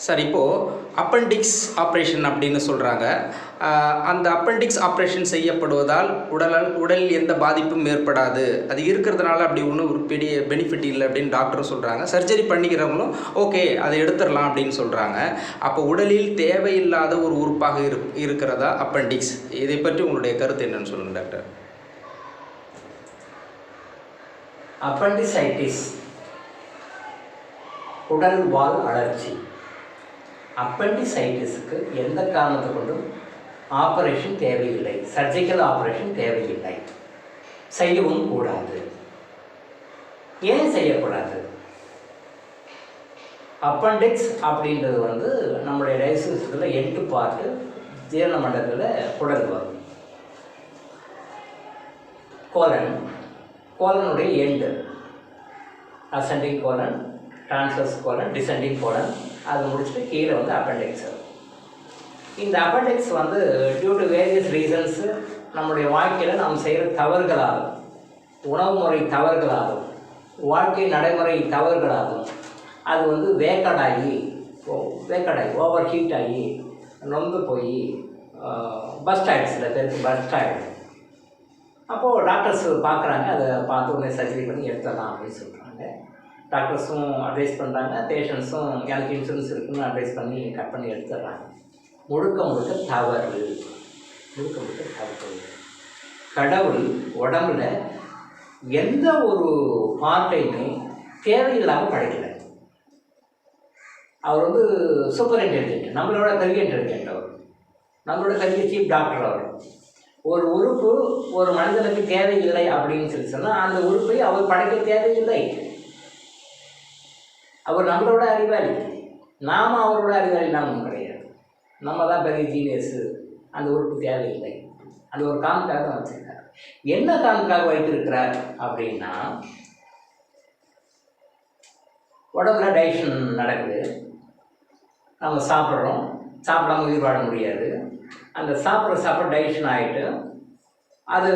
Sir, இப்போது appendix operation அப்படின்னு சொல்கிறாங்க. அந்த அப்பெண்டிக்ஸ் ஆப்ரேஷன் செய்யப்படுவதால் உடலில் எந்த பாதிப்பும் ஏற்படாது, அது இருக்கிறதுனால அப்படி ஒன்றும் ஒரு பெரிய பெனிஃபிட் இல்லை அப்படின்னு டாக்டரும் சொல்கிறாங்க. சர்ஜரி பண்ணிக்கிறவங்களும் ஓகே அதை எடுத்துடலாம் அப்படின்னு சொல்கிறாங்க. அப்போ உடலில் தேவையில்லாத ஒரு உறுப்பாக இருக்கிறதா அப்பெண்டிக்ஸ்? இதை பற்றி உங்களுடைய கருத்து என்னன்னு சொல்லுங்கள் டாக்டர். அப்பெண்டிசைட்டிஸ் உடல் வால் அழற்சி. அப்பெண்டிசைட்டிஸுக்கு எந்த காரணத்தை கொண்டும் ஆப்ரேஷன் தேவையில்லை, சர்ஜிக்கல் ஆப்ரேஷன் தேவையில்லை, செய்யவும் கூடாது. ஏன் செய்யக்கூடாது? அப்பெண்டிக்ஸ் அப்படின்றது நம்முடைய டைஜஸ்டிவில் 8 பார்ட்டு ஜீரண மண்டலத்தில் குடல் வரும். கோலனுடைய end, ascending colon, transverse colon, descending colon, அது முடிச்சுட்டு கீழே அப்பெண்டிக்ஸ். இந்த appendix due to various reasons நம்முடைய வாழ்க்கையில் நாம் செய்கிற தவறுகளாகும், உணவு முறை தவறுகளாகும், வாழ்க்கை நடைமுறை தவறுகளாகும் அது வேக்கடாகி ஓவர் ஹீட் ஆகி நொந்து போய் பஸ்ட் ஆகிடுச்சு. சில பேருக்கு பஸ்ட் ஆகிடும். அப்போது டாக்டர்ஸ் பார்க்குறாங்க, அதை பார்த்து உடனே சர்ஜரி பண்ணி எடுத்துடலாம் அப்படின்னு சொல்கிறாங்க. டாக்டர்ஸும் அட்வைஸ் பண்ணுறாங்க, பேஷண்ட்ஸும் எனக்கு இன்சூரன்ஸ் இருக்குன்னு அட்வைஸ் பண்ணி கட் பண்ணி எடுத்துடுறாங்க. முழுக்க தவறு. கடவுள் உடம்புல எந்த ஒரு பார்ட்டையுமே தேவையில்லாமல் படைக்கலை. அவர் சூப்பர் இன்டெலிஜென்ட், நம்மளோட பெரிய இன்டெலிஜென்ட். அவர் நம்மளோட பெரிய சீஃப் டாக்டர். அவர் ஒரு உறுப்பு ஒரு மனிதனுக்கு தேவையில்லை அப்படின்னு சொன்னால் அந்த உறுப்பை அவர் படைக்க தேவையில்லை. அவர் நம்மளோட அறிவாளி, நாம் அவரோட அறிவாளி நாமும் கிடையாது. நம்ம தான் பெரிய ஜீனியஸு, அந்த உறுப்பு தேவையில்லை. அந்த ஒரு காரணத்துக்காக தான் வச்சுருக்கார். என்ன காரணத்துக்காக வைத்திருக்கிறார் அப்படின்னா, உடம்புல டைஜஷன் நடக்குது, நம்ம சாப்பிட்றோம், சாப்பிடாம உயிர் வாழ முடியாது. அந்த சாப்பிட்ற டைஜஷன் ஆகிட்டு அது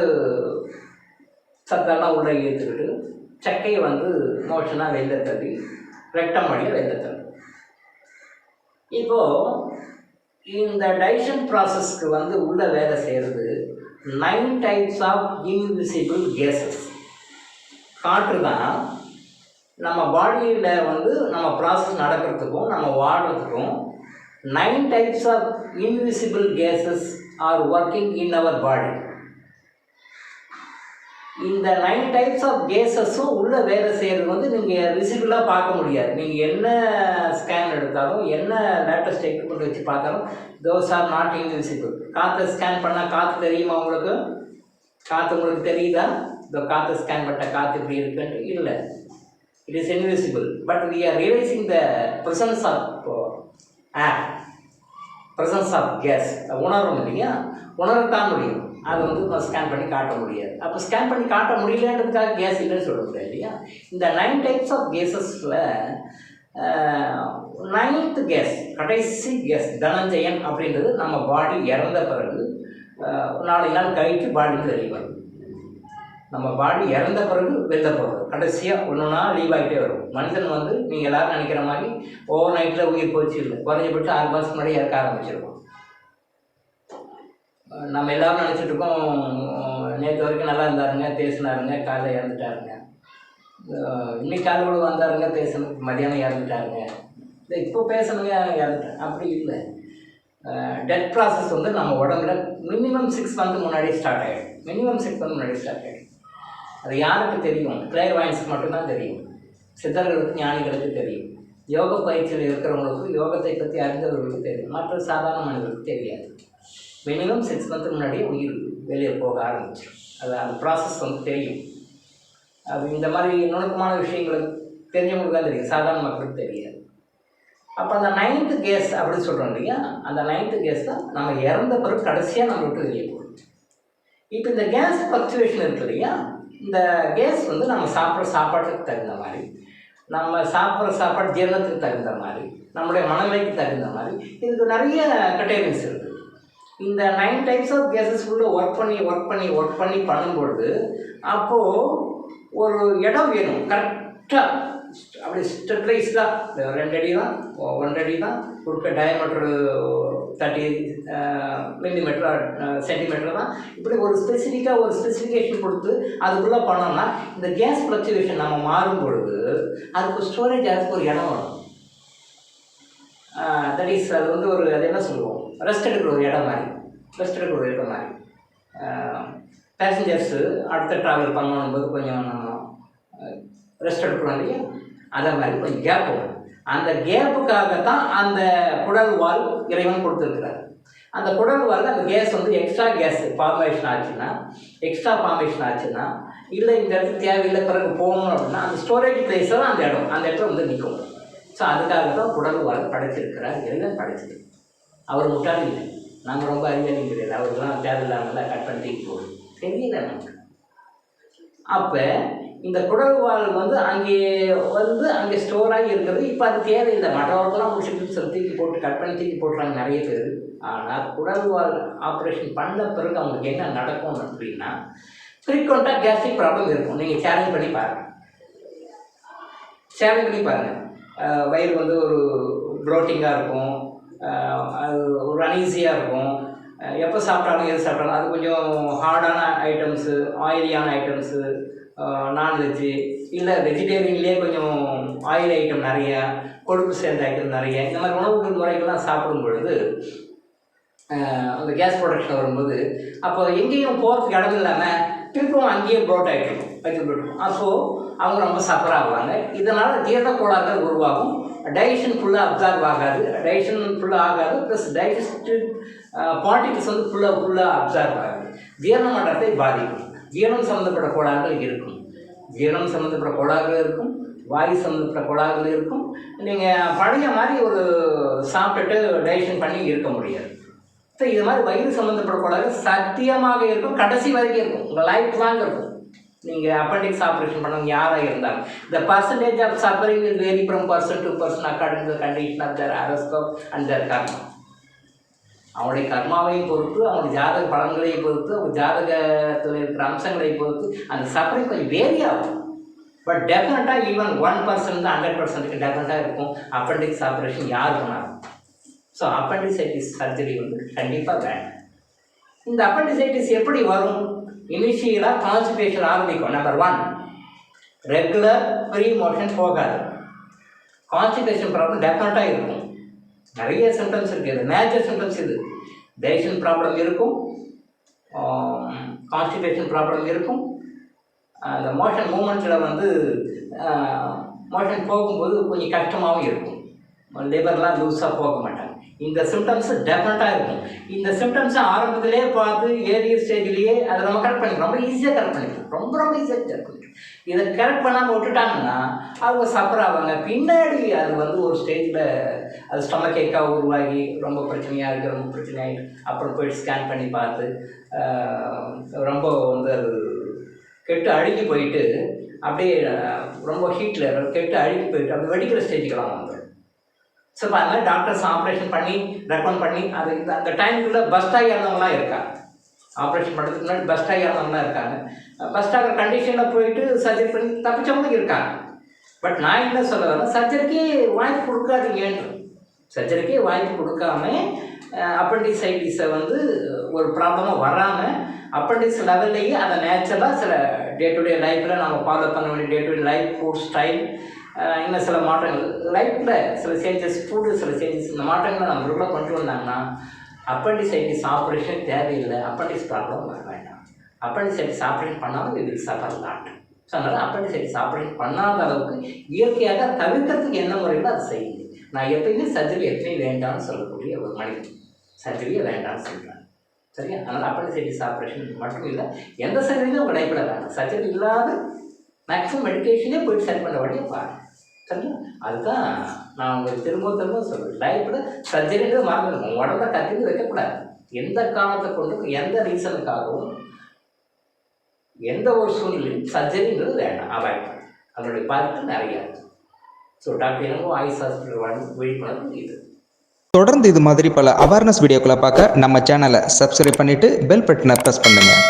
சத்தெல்லாம் உள்ளே இழுத்துக்கிட்டு சக்கையை மோஷனாக வெளில தள்ளி ரெக்டம் வழியாக வெளில தள்ளும். இப்போது இந்த டைஜஷன் ப்ராசஸ்க்கு உள்ள வேலை செய்கிறது 9 டைப்ஸ் ஆஃப் இன்விசிபிள் கேஸஸ். காற்று தான் நம்ம பாடியில் நம்ம ப்ராசஸ் நடக்கிறதுக்கும் நம்ம வாழ்கிறதுக்கும் 9 types of invisible gases are working in our body. இந்த 9 டைப்ஸ் ஆஃப் கேஸஸும் உள்ள வேலை செய்கிறது நீங்கள் விசிபிளாக பார்க்க முடியாது. நீங்கள் என்ன ஸ்கேன் எடுத்தாலும், என்ன லேட்டஸ்ட் எக்யூப்மெண்ட் வச்சு பார்த்தாலும், தோஸ் ஆர் நாட் இன்விசிபிள். காற்றை ஸ்கேன் பண்ணால் காற்று தெரியுமா உங்களுக்கு? காற்று உங்களுக்கு தெரியுதா? இந்த காற்று ஸ்கேன் பண்ண காற்று இப்படி இருக்குன்ட்டு இல்லை, it is invisible. But we are realising the presence of air, presence of gas. உணரும் இல்லையா? உணரத்தான் முடியும், அது ஸ்கேன் பண்ணி காட்ட முடியாது. அப்போ ஸ்கேன் பண்ணி காட்ட முடியலன்றதுக்காக கேஸ் இல்லைன்னு சொல்ல முடியாது இல்லையா? இந்த 9 டைப்ஸ் ஆஃப் கேஸஸில் 9th கேஸ், கடைசி கேஸ் தனஞ்சயன் அப்படின்றது நம்ம பாடி இறந்த பிறகு 4 நாள் கழித்து பாடிக்கு வெளியே வரும். நம்ம பாடி இறந்த பிறகு வெளில போகிறது கடைசியாக ஒன்றுனா லீவ் ஆகிட்டே வரும். மனிதன் நீங்கள் எல்லோரும் நினைக்கிற மாதிரி ஓவர் நைட்டில் உயிர் போச்சு இல்லை, குறைஞ்சபட்சம் 6 மாதத்துக்கு முன்னாடி இறக்க ஆரம்பிச்சிருக்கோம். நம்ம எல்லோரும் நினச்சிட்ருக்கோம் நேற்று வரைக்கும் நல்லா இருந்தாருங்க, பேசினாருங்க, காலை இறந்துட்டாருங்க, இன்னைக்கு காலை கூட வந்தாருங்க, பேசணும், மதியானம் இறந்துட்டாருங்க, இல்லை இப்போ பேசணுங்க இறந்துட்டேன். அப்படி இல்லை. டெத் ப்ராசஸ் நம்ம உடம்புல மினிமம் 6 மந்த் முன்னாடியே ஸ்டார்ட் ஆகிடும். மினிமம் 6 மந்த் முன்னாடி ஸ்டார்ட் ஆகிடும். அது யாருக்கு தெரியும்? கிளேர்வாயன்ஸுக்கு மட்டும்தான் தெரியும், சித்தர்களுக்கு, ஞானிகளுக்கு தெரியும், யோக பயிற்சியில் இருக்கிறவங்களுக்கு, யோகத்தை பற்றி அறிந்தவர்களுக்கு தெரியும், மற்ற சாதாரண மனிதர்களுக்கு தெரியாது. மினிமம் 6 மந்த்துக்கு முன்னாடியே உயிர் வெளியே போக ஆரம்பிச்சிடும். அது அந்த ப்ராசஸ் தெரியும். அது இந்த மாதிரி நுணுக்கமான விஷயங்களுக்கு தெரிஞ்சவங்களுக்கு தான் தெரியும், சாதாரண மக்களுக்கு தெரியாது. அப்போ அந்த 9th கேஸ் அப்படின்னு சொல்கிறோம் இல்லையா? அந்த 9th கேஸ் தான் நம்ம இறந்த பிறகு கடைசியாக நம்ம விட்டு வெளியே போகும். இப்போ இந்த கேஸ் ஃப்ளக்சுவேஷன் இருக்குது இல்லையா? இந்த கேஸ் நம்ம சாப்பிட்ற சாப்பாட்டுக்கு தகுந்த மாதிரி, நம்ம சாப்பிட்ற சாப்பாடு ஜீரணத்துக்கு தகுந்த மாதிரி, நம்முடைய மனநிலைக்கு தகுந்த மாதிரி இதுக்கு நிறைய கட்டேரியன்ஸ் இருக்குது. இந்த 9 டைப்ஸ் ஆஃப் கேஸஸ் உள்ள ஒர்க் பண்ணி பண்ணும்பொழுது அப்போது ஒரு இடம் வேணும். கரெக்டாக அப்படி ஸ்டெப்லைஸ்டாக 2 அடி தான் 1 அடி தான் குறுக்க டயமீட்டர் 30 மில்லிமீட்டர் சென்டிமீட்டர் தான். இப்படி ஒரு ஸ்பெசிஃபிக்காக ஒரு ஸ்பெசிஃபிகேஷன் கொடுத்து அதுக்குள்ளே பண்ணோம்னா இந்த கேஸ் ஃப்ளக்சுவேஷன் நம்ம மாறும் பொழுது அதுக்கு ஸ்டோரேஜ் அதுக்கு ஒரு இடம் வரும். தட் இஸ் அது வந்து ஒரு அது என்ன சொல்லுவோம், ரெஸ்ட் எடுக்கிற ஒரு இடம் மாதிரி, ரெஸ்ட் எடுக்கிற ஒரு இடம் மாதிரி. பேசஞ்சர்ஸு அடுத்த ட்ராவல் பண்ணணும்போது கொஞ்சம் நம்ம ரெஸ்ட் எடுக்கிறோம் இல்லையா, அதை மாதிரி கொஞ்சம் கேப் வரும். அந்த கேப்புக்காக தான் அந்த குடல் வால் இறைவன் கொடுத்துருக்குறாரு. அந்த குடல் வால் அந்த கேஸ் வந்து எக்ஸ்ட்ரா கேஸ் ஃபார்மேஷன் ஆச்சுன்னா இல்லை இந்த இடத்துக்கு தேவையில்லை பிறகு போகணும் அப்படின்னா அந்த ஸ்டோரேஜ் பிளேஸில் தான் அந்த இடத்துல வந்து நிற்கும். ஸோ அதுக்காக தான் குடல் வால் படைச்சிருக்கிறார், இறைவன் படைச்சிருக்கு. அவர் முட்டாளி இல்லை, நம்ம ரொம்ப அறிவியலும் கிடையாது. அவருக்குலாம் தேவையில்லாமல் கட் பண்ணி தூக்கி போடுது, தெரியல நமக்கு. அப்போ இந்த குடல் வால் வந்து அங்கே ஸ்டோர் ஆகி இருக்கிறது. இப்போ அது தேவையில்லை, மற்றவர்கள்லாம் முடிச்சுட்டு தூக்கி போட்டு கட் பண்ணி தூக்கி போட்டுறாங்க நிறைய பேர். ஆனால் குடல் வால் ஆப்ரேஷன் பண்ண பிறகு அவங்களுக்கு என்ன நடக்கும் அப்படின்னா ஃப்ரீக்வெண்ட்டாக கேஸ்ட்ரிக் ப்ராப்ளம் இருக்கும். நீங்கள் சேலஞ்ச் பண்ணி பாருங்கள். வயிறு வந்து ஒரு ப்ளோட்டிங்காக இருக்கும், அது ஒரு அனீஸியாக இருக்கும். எப்போ சாப்பிட்டாலும் எது சாப்பிட்டாலும் அது கொஞ்சம் ஹார்டான ஐட்டம்ஸு, ஆயிலியான ஐட்டம்ஸு, நான்வெஜ்ஜு இல்லை வெஜிடேரியன்லேயே கொஞ்சம் ஆயில் ஐட்டம் நிறைய, கொழுப்பு சேர்ந்த ஐட்டம் நிறைய, இந்த மாதிரி உணவுகள் முறைகள்லாம் சாப்பிடும் பொழுது அந்த கேஸ் ப்ரொடக்ஷன் வரும்போது அப்போ எங்கேயும் போகிறதுக்கு இடம் இல்லாமல் திருப்பவும் அங்கேயே ப்ளோட் ஆகிட்டு ஸோ அவங்க ரொம்ப சஃபர் ஆகுவாங்க. இதனால் ஜீரண கோளாறுகள் உருவாகும். டைஜஷன் ஃபுல்லாக அப்சார்வ் ஆகாது, ப்ளஸ் டைஜஸ்டிவ் பார்ட்டிகல்ஸ் வந்து ஃபுல்லாக அப்சார்வ் ஆகாது. ஜீரண மண்டலத்தை பாதிக்கும். ஜீரணம் சம்மந்தப்பட்ட கோளாறுகள் இருக்கும், வாயு சம்மந்தப்பட்ட கோளாறுகள் இருக்கும். நீங்கள் பழைய மாதிரி ஒரு சாப்பிட்டுட்டு டைஜஷன் பண்ணி இருக்க முடியாது. ஸோ இது மாதிரி வயிறு சம்மந்தப்பட்ட கோளாறுகள் சத்தியமாக இருக்கும், கடைசி வரைக்கும் இருக்கும், உங்கள் லைஃப் லாங் இருக்கும். நீங்கள் அப்பெண்டிக்ஸ் ஆப்ரேஷன் பண்ணவங்க யாராக இருந்தாலும் the percentage of suffering will vary from person to person according to the condition of their horoscope and their karma. அவங்களுடைய கர்மாவையும் பொறுத்து, அவங்க ஜாதக பலன்களையும் பொறுத்து, அவங்க ஜாதகத்தில் இருக்கிற அம்சங்களை பொறுத்து அந்த சஃபரிங் கொஞ்சம் வேரி ஆகும். பட் டெஃபினட்டாக ஈவன் 1% 100% டெஃபினட்டாக இருக்கும் அப்பெண்டிக்ஸ் ஆப்ரேஷன் யார் பண்ணாலும். ஸோ அப்பெண்டிசைட்டிஸ் சர்ஜரி வந்து கண்டிப்பாக வேண்டாம். இந்த அப்பெண்டிசைட்டிஸ் எப்படி வரும்? இனிஷியலாக கான்ஸ்டிபேஷன் ஆரம்பிக்கும். நம்பர் 1, ரெகுலர் ஃப்ரீ மோஷன் போகாது. கான்ஸ்டிபேஷன் ப்ராப்ளம் டெஃபினட்டாக இருக்கும். நிறைய சிம்டம்ஸ் இருக்குது, இது மேஜர் சிம்டம்ஸ். இது டைஜஷன் ப்ராப்ளம் இருக்கும், கான்ஸ்டிபேஷன் ப்ராப்ளம் இருக்கும். அந்த மோஷன் மூமெண்ட்டில் வந்து மோஷன் போகும்போது கொஞ்சம் கஷ்டமாகவும் இருக்கும், லிவர்லாம் லூஸாக போக மாட்டாங்க. இந்த சிம்டம்ஸ் டெஃபினட்டாக இருக்கும். இந்த சிம்டம்ஸை ஆரம்பத்திலே பார்த்து ஏரியர் ஸ்டேஜ்லேயே அதை நம்ம கரெக்ட் பண்ணிக்கலாம், ரொம்ப ஈஸியாக கரெக்ட் பண்ணிக்கலாம், ரொம்ப ஈஸியாக கரெக்ட் பண்ணிக்கலாம். இதை கரெக்ட் பண்ணாமல் விட்டுட்டாங்கன்னா அவங்க சஃபர் ஆவாங்க. பின்னாடி அது வந்து ஒரு ஸ்டேஜில் அது ஸ்டொமக் ஏக்காக உருவாகி ரொம்ப பிரச்சனையாகிட்டு அப்புறம் போய்ட்டு ஸ்கேன் பண்ணி பார்த்து ரொம்ப வந்து அது கெட்டு அழுகி போயிட்டு அப்படியே ரொம்ப ஹீட்டில் கெட்டு அழுகி போயிட்டு அப்படி வெடிக்கிற ஸ்டேஜுக்கெல்லாம் வந்துடும். ஸோ இப்போ அதனால் டாக்டர்ஸ் ஆப்ரேஷன் பண்ணி ரெக்கமெண்ட் பண்ணி அது அந்த டைமுக்குள்ளே பஸ்டாகி இறந்தவங்களாம் இருக்காங்க. ஆப்ரேஷன் பண்ணுறதுக்கு முன்னாடி பஸ்டாகி இறந்தவங்களாம் இருக்காங்க. பஸ்டாகிற கண்டிஷனில் போயிட்டு சர்ஜரி பண்ணி தப்பிச்சவங்களும் இருக்காங்க. பட் நான் என்ன சொல்ல வரேன், சர்ஜரிக்கே வாய்ப்பு கொடுக்காதீங்கன்ற, சர்ஜரிக்கே வாய்ப்பு கொடுக்காம அப்பெண்டிசைட்டிஸை வந்து ஒரு ப்ராப்ளமாக வராமல் அப்பெண்டிக்ஸ் லெவல்லையே அதை நேச்சுரலாக சில டே டு டே லைஃப்பில் நம்ம ஃபாலோ பண்ண வேண்டிய day to day life food style, இன்னும் சில மாற்றங்கள் லைஃப்பில் சில சேஞ்சஸ், ஃபுட்டு சில சேஞ்சஸ், இந்த மாற்றங்களை நம்ம உள்ள கொண்டு வந்தாங்கன்னா அப்பெண்டிசைட்டிஸ் ஆப்ரேஷன் தேவையில்லை, அப்பெண்டிக்ஸ் ப்ராப்ளம் வர வேண்டாம். அப்பெண்டிசைட்டிஸ் ஆப்ரேஷன் பண்ணாமல் இது சஃபர் லாட். ஸோ அதனால் அப்பெண்டிசைட்டிஸ் ஆப்ரேஷன் பண்ணாத அளவுக்கு இயற்கையாக தவிர்க்கிறதுக்கு என்ன முறையில் அதை செய்யுங்க. நான் எப்பயுமே சர்ஜரி வேண்டாம்னு சொல்லக்கூடிய ஒரு மனிதன், சர்ஜரியை வேண்டாம்னு சொல்கிறேன். சரியா? அதனால் அப்பெண்டிசைட்டிஸ் ஆப்ரேஷன் மட்டும் இல்லை, எந்த சர்ஜரியும் உங்கள் லைஃப்பில் வேண்டாம். சர்ஜரி இல்லாத மேக்ஸிமம் மெடிக்கேஷனே போய்ட்டு சரி பண்ண வழியை பாருங்கள். சரிங்களா? அதுதான் நான் உங்களுக்கு திரும்ப சொல்கிறேன். லைஃப்பில் சர்ஜரின்றது மறந்துடும், உடம்புல கத்திட்டு வைக்கக்கூடாது. எந்த காரணத்தை கொண்டு எந்த ரீசனுக்காகவும் எந்த ஒரு சூழ்நிலையும் சர்ஜரிங்கிறது வேண்டாம், அவாய்ட் பண்ணு. அதனுடைய பாதிப்பு நிறையா இருக்குது. So doctor Ilango Ayush hospital விழிப்புணர்வு இது. தொடர்ந்து இது மாதிரி பல அவேர்னஸ் வீடியோக்களை பார்க்க நம்ம சேனலை சப்ஸ்கிரைப் பண்ணிவிட்டு பெல் பட்டனை ப்ரெஸ் பண்ணுங்கள்.